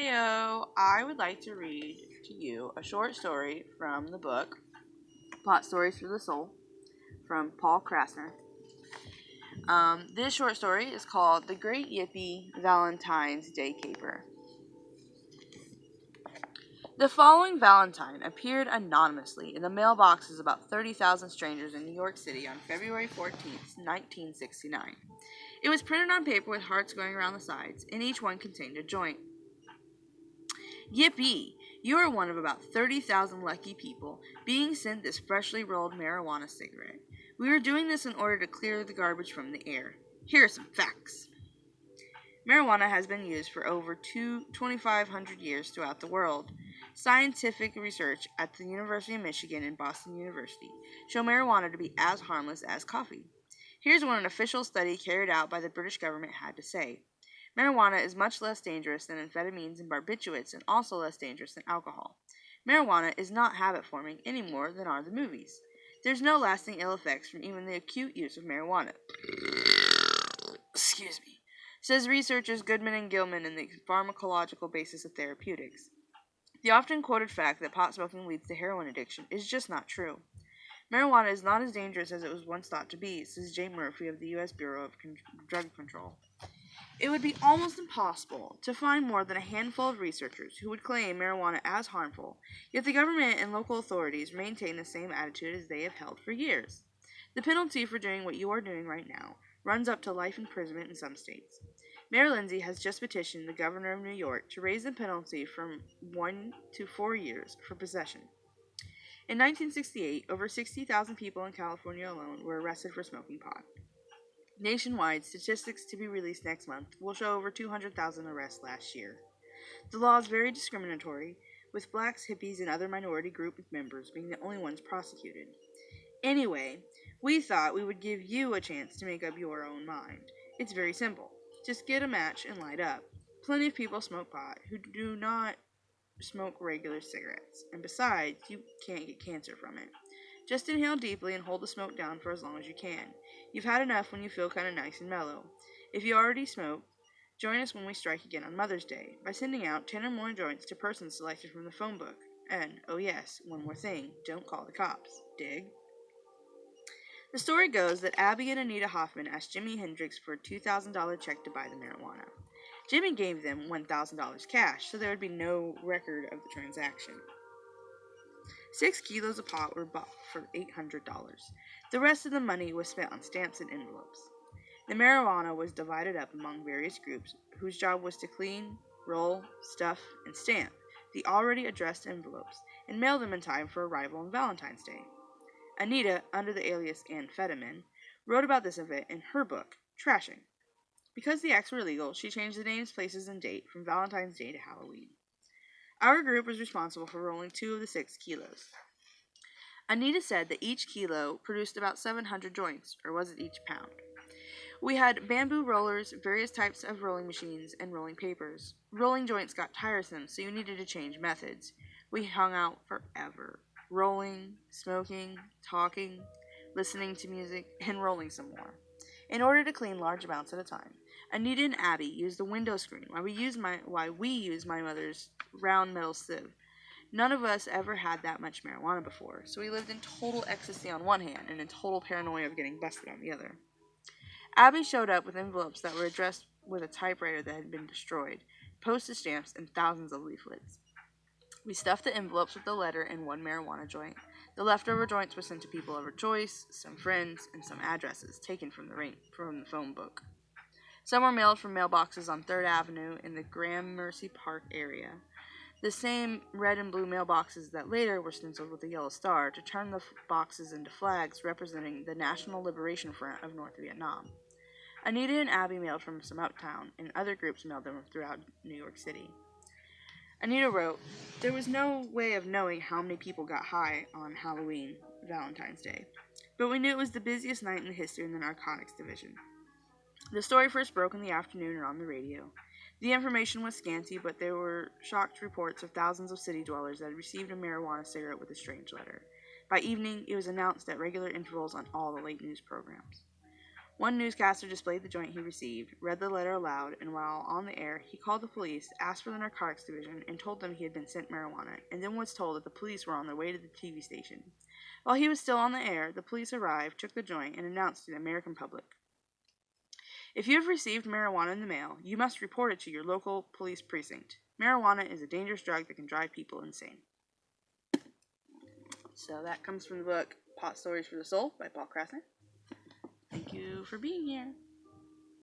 Heyo, I would like to read to you a short story from the book Plot Stories for the Soul from Paul Krassner. This short story is called The Great Yippee Valentine's Day Caper. The following Valentine appeared anonymously in the mailboxes of about 30,000 strangers in New York City on February 14th, 1969. It was printed on paper with hearts going around the sides, and each one contained a joint. Yippee! You are one of about 30,000 lucky people being sent this freshly rolled marijuana cigarette. We are doing this in order to clear the garbage from the air. Here are some facts. Marijuana has been used for over 2,500 years throughout the world. Scientific research at the University of Michigan and Boston University show marijuana to be as harmless as coffee. Here's what an official study carried out by the British government had to say. Marijuana is much less dangerous than amphetamines and barbiturates and also less dangerous than alcohol. Marijuana is not habit-forming any more than are the movies. There's no lasting ill effects from even the acute use of marijuana. Excuse me. Says researchers Goodman and Gilman in the pharmacological basis of therapeutics. The often quoted fact that pot smoking leads to heroin addiction is just not true. Marijuana is not as dangerous as it was once thought to be, says Jay Murphy of the U.S. Bureau of Drug Control. It would be almost impossible to find more than a handful of researchers who would claim marijuana as harmful, yet the government and local authorities maintain the same attitude as they have held for years. The penalty for doing what you are doing right now runs up to life imprisonment in some states. Mayor Lindsay has just petitioned the governor of New York to raise the penalty from 1 to 4 years for possession. In 1968, over 60,000 people in California alone were arrested for smoking pot. Nationwide, statistics to be released next month will show over 200,000 arrests last year. The law is very discriminatory, with blacks, hippies, and other minority group members being the only ones prosecuted. Anyway, we thought we would give you a chance to make up your own mind. It's very simple. Just get a match and light up. Plenty of people smoke pot who do not smoke regular cigarettes, and besides, you can't get cancer from it. Just inhale deeply and hold the smoke down for as long as you can. You've had enough when you feel kind of nice and mellow. If you already smoke, join us when we strike again on Mother's Day by sending out 10 or more joints to persons selected from the phone book. And, oh yes, one more thing, don't call the cops. Dig? The story goes that Abby and Anita Hoffman asked Jimi Hendrix for a $2,000 check to buy the marijuana. Jimmy gave them $1,000 cash, so there would be no record of the transaction. 6 kilos of pot were bought for $800. The rest of the money was spent on stamps and envelopes. The marijuana was divided up among various groups whose job was to clean, roll, stuff, and stamp the already addressed envelopes and mail them in time for arrival on Valentine's Day. Anita, under the alias Amphetamine, wrote about this event in her book, Trashing. Because the acts were illegal, she changed the names, places, and date from Valentine's Day to Halloween. Our group was responsible for rolling 2 of the 6 kilos. Anita said that each kilo produced about 700 joints, or was it each pound? We had bamboo rollers, various types of rolling machines, and rolling papers. Rolling joints got tiresome, so you needed to change methods. We hung out forever, rolling, smoking, talking, listening to music, and rolling some more, in order to clean large amounts at a time. Anita and Abby used the window screen while we used my mother's round metal sieve. None of us ever had that much marijuana before, so we lived in total ecstasy on one hand and in total paranoia of getting busted on the other. Abby showed up with envelopes that were addressed with a typewriter that had been destroyed, postage stamps, and thousands of leaflets. We stuffed the envelopes with the letter and 1 marijuana joint. The leftover joints were sent to people of her choice, some friends, and some addresses taken from the phone book. Some were mailed from mailboxes on 3rd Avenue in the Gramercy Park area, the same red and blue mailboxes that later were stenciled with a yellow star to turn the boxes into flags representing the National Liberation Front of North Vietnam. Anita and Abby mailed from some uptown, and other groups mailed them throughout New York City. Anita wrote, "There was no way of knowing how many people got high on Halloween, Valentine's Day, but we knew it was the busiest night in the history in the narcotics division. The story first broke in the afternoon and on the radio. The information was scanty, but there were shocked reports of thousands of city dwellers that had received a marijuana cigarette with a strange letter. By evening, it was announced at regular intervals on all the late news programs. One newscaster displayed the joint he received, read the letter aloud, and while on the air, he called the police, asked for the narcotics division, and told them he had been sent marijuana, and then was told that the police were on their way to the TV station. While he was still on the air, the police arrived, took the joint, and announced to the American public, "If you have received marijuana in the mail, you must report it to your local police precinct. Marijuana is a dangerous drug that can drive people insane." So that comes from the book Pot Stories for the Soul by Paul Krassner. Thank you for being here.